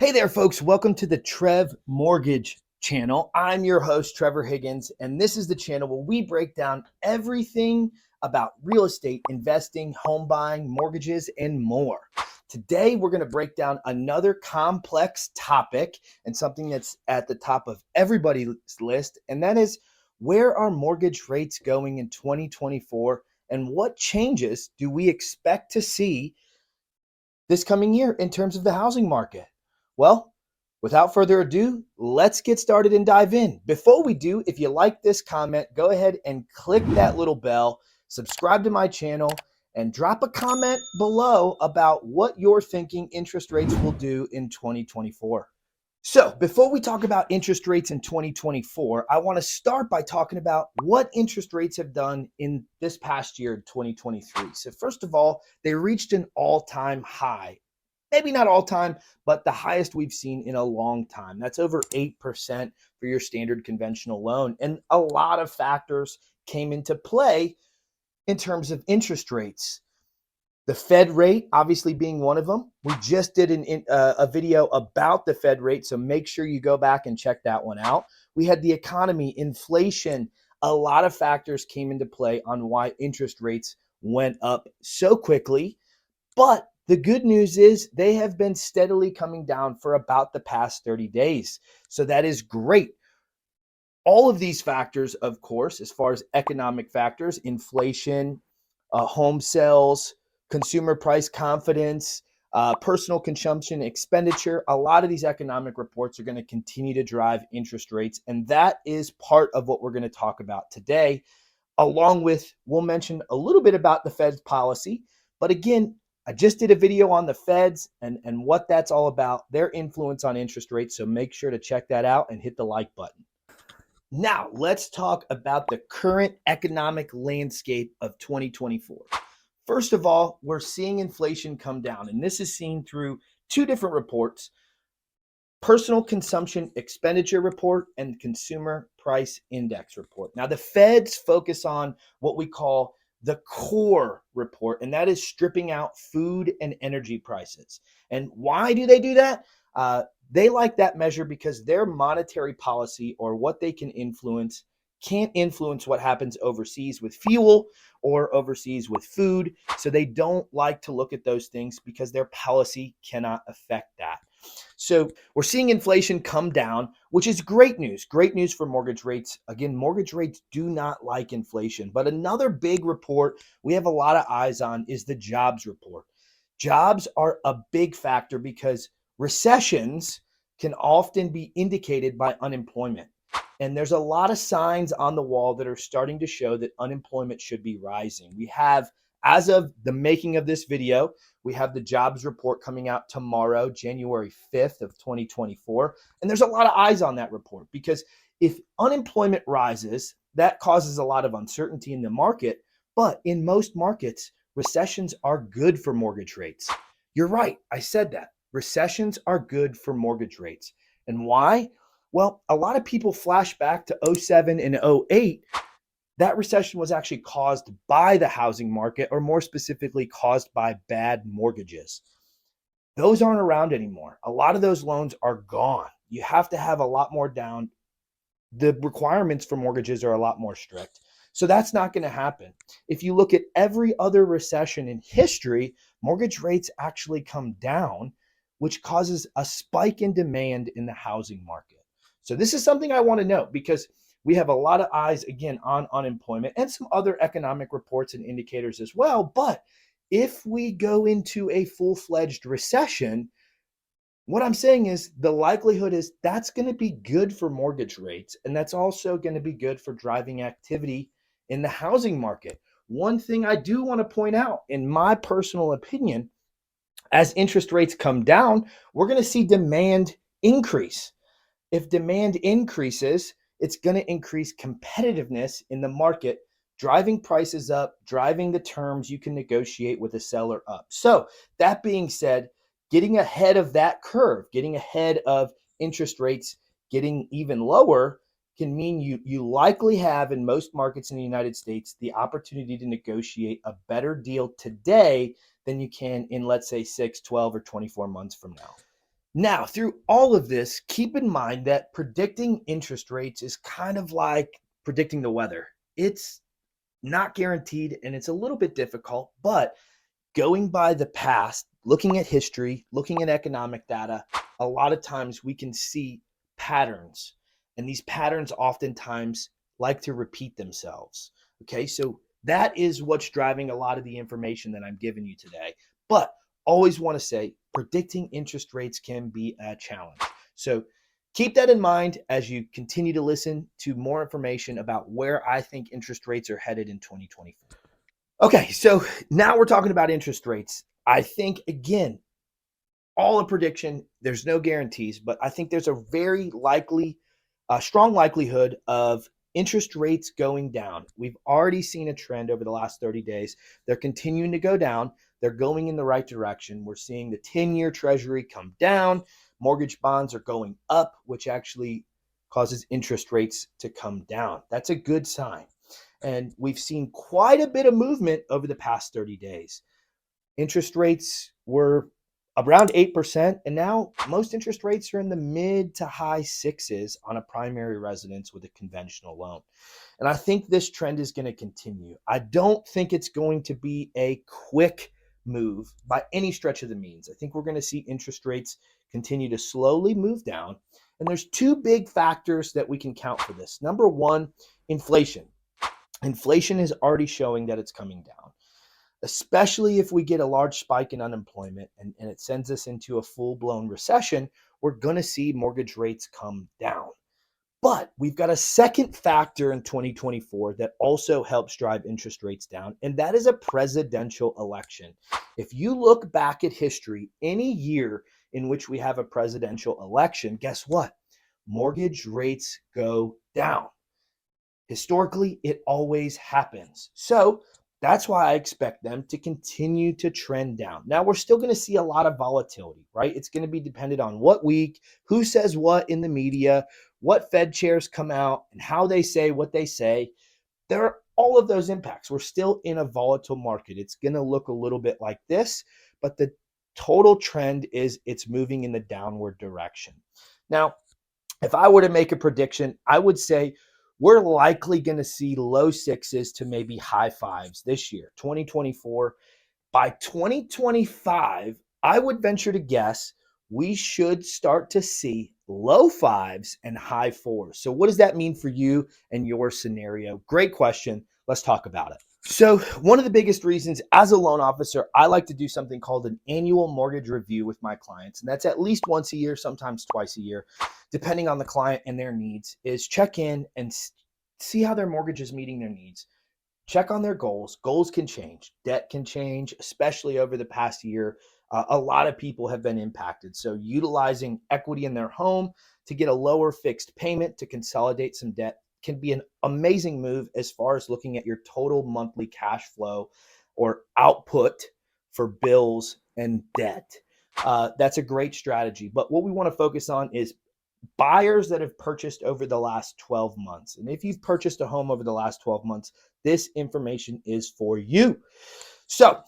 Hey there, folks. Welcome to the Trev Mortgage channel. I'm your host, Trevor Higgins, and this is the channel where we break down everything about real estate, investing, home buying, mortgages, and more. Today, we're going to break down another complex topic and something that's at the top of everybody's list, and that is where are mortgage rates going in 2024 and what changes do we expect to see this coming year in terms of the housing market? Well, without further ado, let's get started and dive in. Before we do, if you like this comment, go ahead and click that little bell, subscribe to my channel, and drop a comment below about what you're thinking interest rates will do in 2024. So before we talk about interest rates in 2024, I want to start by talking about what interest rates have done in this past year, 2023. So first of all, they reached an all-time high. Maybe not all time, but the highest we've seen in a long time. That's over 8% for your standard conventional loan. And a lot of factors came into play in terms of interest rates. The Fed rate, obviously, being one of them. We just did a video about the Fed rate, so make sure you go back and check that one out. We had the economy, inflation. A lot of factors came into play on why interest rates went up so quickly. But the good news is they have been steadily coming down for about the past 30 days. So that is great. All of these factors, of course, as far as economic factors, inflation, home sales, consumer price confidence, personal consumption, expenditure, a lot of these economic reports are going to continue to drive interest rates. And that is part of what we're going to talk about today, along with, we'll mention a little bit about the Fed's policy. But again, I just did a video on the Feds and what that's all about, their influence on interest rates. So make sure to check that out and hit the like button. Now, let's talk about the current economic landscape of 2024. First of all, we're seeing inflation come down, and this is seen through two different reports: personal consumption expenditure report and consumer price index report. Now, the Feds focus on what we call the core report, and that is stripping out food and energy prices. And why do they do that? They like that measure because their monetary policy, or what they can influence, can't influence what happens overseas with fuel or overseas with food. So they don't like to look at those things because their policy cannot affect that. So we're seeing inflation come down, which is great news. Great news for mortgage rates. Again, mortgage rates do not like inflation. But another big report we have a lot of eyes on is the jobs report. Jobs are a big factor because recessions can often be indicated by unemployment. And there's a lot of signs on the wall that are starting to show that unemployment should be rising. We have, as of the making of this video, we have the jobs report coming out tomorrow, January 5th of 2024. And there's a lot of eyes on that report because if unemployment rises, that causes a lot of uncertainty in the market. But in most markets, recessions are good for mortgage rates. You're right, I said that. Recessions are good for mortgage rates. And why? Well, a lot of people flash back to 07 and 08. That recession was actually caused by the housing market, or more specifically, caused by bad mortgages. Those aren't around anymore. A lot of those loans are gone. You have to have a lot more down. The requirements for mortgages are a lot more strict. So that's not going to happen. If you look at every other recession in history, mortgage rates actually come down, which causes a spike in demand in the housing market. So this is something I want to note because we have a lot of eyes, again, on unemployment and some other economic reports and indicators as well. But if we go into a full-fledged recession, what I'm saying is the likelihood is that's going to be good for mortgage rates. And that's also going to be good for driving activity in the housing market. One thing I do want to point out, in my personal opinion, as interest rates come down, we're going to see demand increase. If demand increases, it's going to increase competitiveness in the market, driving prices up, driving the terms you can negotiate with a seller up. So that being said, getting ahead of that curve, getting ahead of interest rates getting even lower can mean you likely have, in most markets in the United States, the opportunity to negotiate a better deal today than you can in, let's say, 6, 12, or 24 months from now. Now, through all of this, keep in mind that predicting interest rates is kind of like predicting the weather. It's not guaranteed and it's a little bit difficult, but going by the past, looking at history, looking at economic data, a lot of times we can see patterns. And these patterns oftentimes like to repeat themselves. Okay, so that is what's driving a lot of the information that I'm giving you today. But always want to say predicting interest rates can be a challenge. So keep that in mind as you continue to listen to more information about where I think interest rates are headed in 2024. Okay, so now we're talking about interest rates. I think, again, all a prediction. There's no guarantees, but I think there's a very likely, strong likelihood of interest rates going down. We've already seen a trend over the last 30 days. They're continuing to go down. They're going in the right direction. We're seeing the 10-year Treasury come down. Mortgage bonds are going up, which actually causes interest rates to come down. That's a good sign. And we've seen quite a bit of movement over the past 30 days. Interest rates were around 8%, and now most interest rates are in the mid to high sixes on a primary residence with a conventional loan. And I think this trend is going to continue. I don't think it's going to be a quick move by any stretch of the means. I think we're going to see interest rates continue to slowly move down. And there's two big factors that we can count for this. Number one, inflation. Inflation is already showing that it's coming down, especially if we get a large spike in unemployment and it sends us into a full-blown recession. We're going to see mortgage rates come down. But we've got a second factor in 2024 that also helps drive interest rates down, and that is a presidential election. If you look back at history, any year in which we have a presidential election, guess what? Mortgage rates go down. Historically, it always happens. So that's why I expect them to continue to trend down. Now, we're still going to see a lot of volatility, right? It's going to be dependent on what week, who says what in the media, what Fed chairs come out, and how they say what they say. There are all of those impacts. We're still in a volatile market. It's going to look a little bit like this, but the total trend is it's moving in the downward direction. Now, if I were to make a prediction, I would say we're likely going to see low sixes to maybe high fives this year, 2024. By 2025, I would venture to guess we should start to see low fives and high fours. So what does that mean for you and your scenario? Great question. Let's talk about it. So one of the biggest reasons as a loan officer, I like to do something called an annual mortgage review with my clients. And that's at least once a year, sometimes twice a year, depending on the client and their needs, is check in and see how their mortgage is meeting their needs. Check on their goals. Goals can change. Debt can change, especially over the past year. A lot of people have been impacted. So utilizing equity in their home to get a lower fixed payment to consolidate some debt can be an amazing move as far as looking at your total monthly cash flow or output for bills and debt. That's a great strategy. But what we want to focus on is buyers that have purchased over the last 12 months. And if you've purchased a home over the last 12 months, this information is for you. So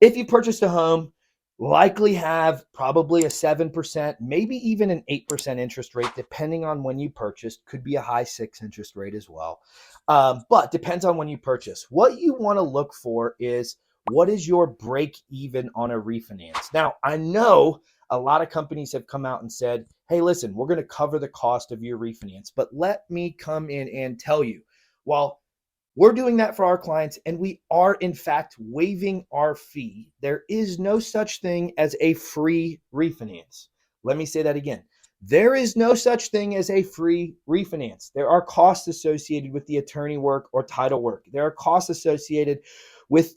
if you purchased a home, likely have probably a 7%, maybe even an 8% interest rate, depending on when you purchased. Could be a high 6 interest rate as well. But depends on when you purchase. What you want to look for is what is your break even on a refinance? Now, I know a lot of companies have come out and said, hey, listen, we're going to cover the cost of your refinance. But let me come in and tell you, while we're doing that for our clients, and we are, in fact, waiving our fee, there is no such thing as a free refinance. Let me say that again. There is no such thing as a free refinance. There are costs associated with the attorney work or title work. There are costs associated with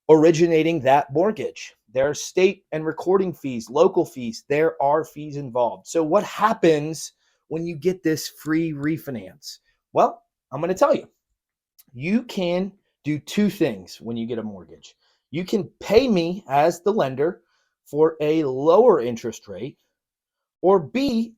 originating that mortgage. There are state and recording fees, local fees. There are fees involved. So what happens when you get this free refinance? Well, I'm going to tell you. You can do two things when you get a mortgage. You can pay me as the lender for a lower interest rate, or B,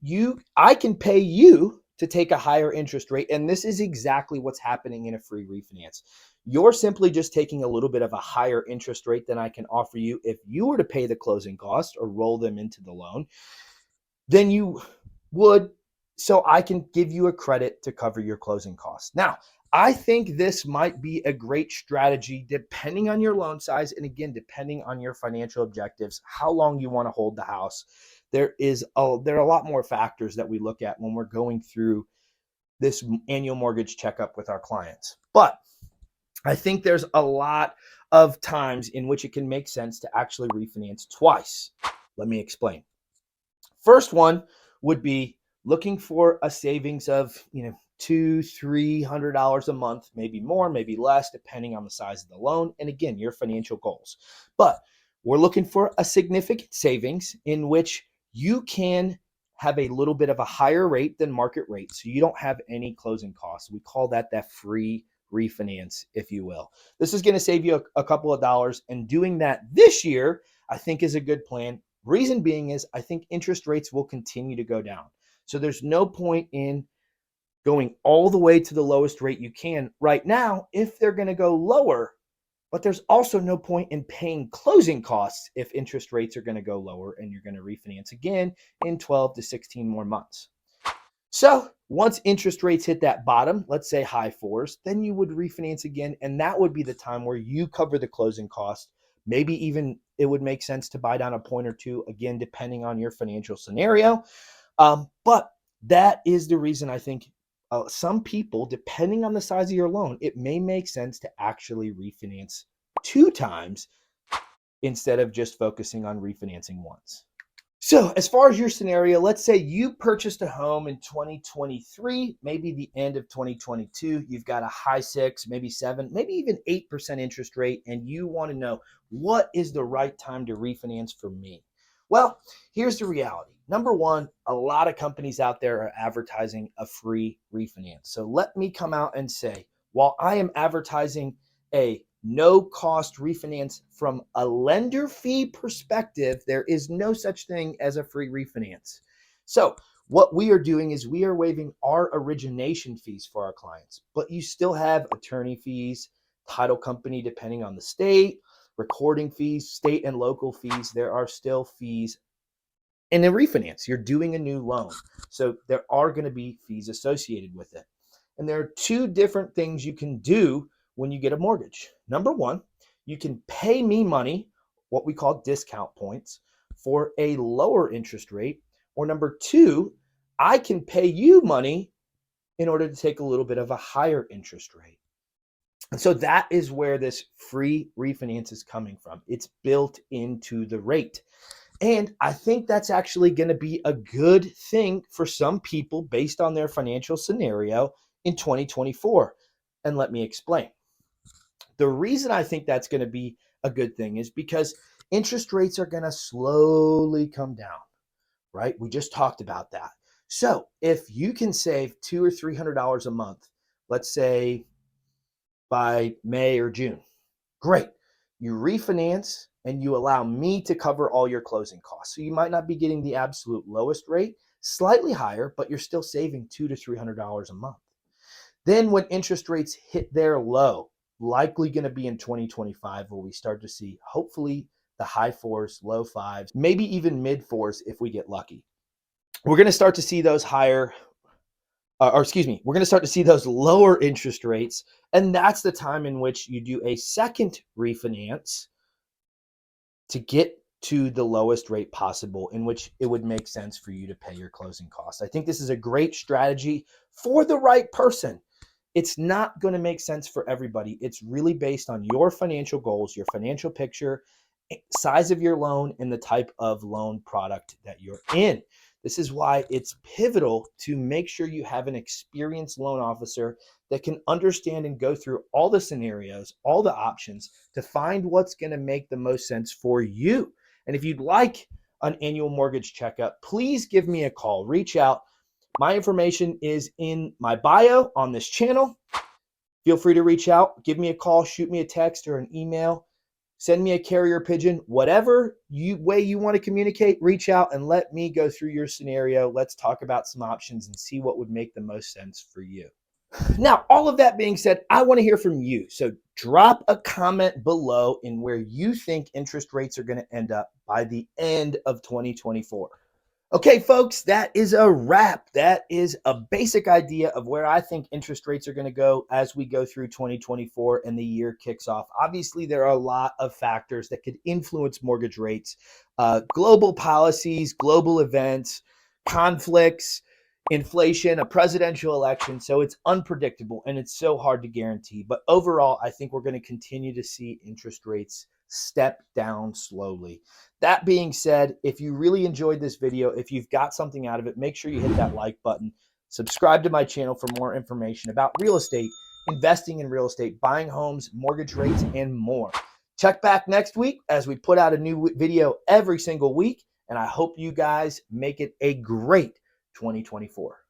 I can pay you to take a higher interest rate. And this is exactly what's happening in a free refinance. You're simply just taking a little bit of a higher interest rate than I can offer you if you were to pay the closing cost or roll them into the loan than you would, so I can give you a credit to cover your closing costs. Now, I think this might be a great strategy depending on your loan size and, again, depending on your financial objectives, how long you want to hold the house. There are a lot more factors that we look at when we're going through this annual mortgage checkup with our clients. But I think there's a lot of times in which it can make sense to actually refinance twice. Let me explain. First one would be looking for a savings of, $200-$300 a month, maybe more, maybe less, depending on the size of the loan. And again, your financial goals. But we're looking for a significant savings in which you can have a little bit of a higher rate than market rate. So you don't have any closing costs. We call that free refinance, if you will. This is going to save you a couple of dollars. And doing that this year, I think, is a good plan. Reason being is I think interest rates will continue to go down. So there's no point in going all the way to the lowest rate you can right now if they're going to go lower. But there's also no point in paying closing costs if interest rates are going to go lower and you're going to refinance again in 12 to 16 more months. So once interest rates hit that bottom, let's say high fours, then you would refinance again. And that would be the time where you cover the closing cost. Maybe even it would make sense to buy down a point or two, again, depending on your financial scenario. But that is the reason I think some people, depending on the size of your loan, it may make sense to actually refinance 2 times instead of just focusing on refinancing once. So as far as your scenario, let's say you purchased a home in 2023, maybe the end of 2022, you've got a high 6, maybe 7, maybe even 8% interest rate, and you want to know what is the right time to refinance for me. Well, here's the reality. Number one, a lot of companies out there are advertising a free refinance. So let me come out and say, while I am advertising a no-cost refinance from a lender fee perspective, there is no such thing as a free refinance. So what we are doing is we are waiving our origination fees for our clients, but you still have attorney fees, title company, depending on the state, recording fees, state and local fees. There are still fees in a refinance. You're doing a new loan. So there are going to be fees associated with it. And there are 2 different things you can do when you get a mortgage. Number one, you can pay me money, what we call discount points, for a lower interest rate. Or number 2, I can pay you money in order to take a little bit of a higher interest rate. And so that is where this free refinance is coming from. It's built into the rate. And I think that's actually going to be a good thing for some people based on their financial scenario in 2024. And let me explain. The reason I think that's going to be a good thing is because interest rates are going to slowly come down, right? We just talked about that. So if you can save $200 or $300 a month, let's say by May or June, great. You refinance and you allow me to cover all your closing costs. So you might not be getting the absolute lowest rate, slightly higher, but you're still saving $200 to $300 a month. Then when interest rates hit their low, likely going to be in 2025, where we start to see hopefully the high 4s, low 5s, maybe even mid 4s if we get lucky. We're going to start to see those we're going to start to see those lower interest rates. And that's the time in which you do a second refinance to get to the lowest rate possible, in which it would make sense for you to pay your closing costs. I think this is a great strategy for the right person. It's not going to make sense for everybody. It's really based on your financial goals, your financial picture, size of your loan, and the type of loan product that you're in. This is why it's pivotal to make sure you have an experienced loan officer that can understand and go through all the scenarios, all the options to find what's going to make the most sense for you. And if you'd like an annual mortgage checkup, please give me a call. Reach out. My information is in my bio on this channel. Feel free to reach out, give me a call, shoot me a text or an email. send me a carrier pigeon, whatever way you want to communicate, reach out and let me go through your scenario. Let's talk about some options and see what would make the most sense for you. Now, all of that being said, I want to hear from you. So drop a comment below in where you think interest rates are going to end up by the end of 2024. Okay, folks, that is a wrap. That is a basic idea of where I think interest rates are going to go as we go through 2024 and the year kicks off. Obviously, there are a lot of factors that could influence mortgage rates, global policies, global events, conflicts, inflation, a presidential election. So it's unpredictable and it's so hard to guarantee. But overall, I think we're going to continue to see interest rates step down slowly. That being said, if you really enjoyed this video, if you've got something out of it, make sure you hit that like button. Subscribe to my channel for more information about real estate, investing in real estate, buying homes, mortgage rates, and more. Check back next week as we put out a new video every single week, and I hope you guys make it a great 2024.